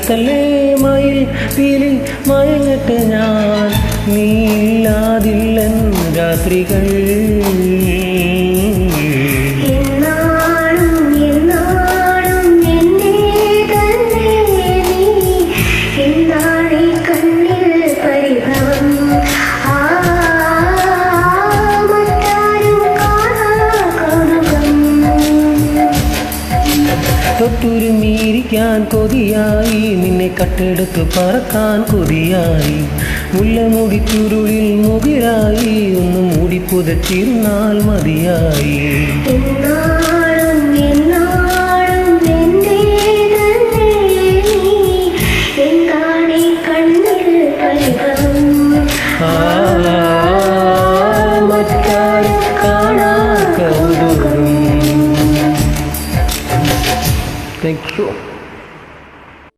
അടുത്തല്ലേ മയിൽ പീലി മയങ്ങട്ടെ ഞാൻ നീയില്ലാതില്ലൻ രാത്രികൾ തൊട്ടുരുമീരിക്കാൻ കൊതിയായി നിന്നെ കട്ടെടുത്ത് പറക്കാൻ കൊതിയായി മുല്ലമുടി ചുരുളിൽ മുകിലായി ഒന്ന് മൂടി പുതച്ചിരുന്നാൽ മതിയായി മറ്റാരും കാണാ കൗതുകം. Thank you.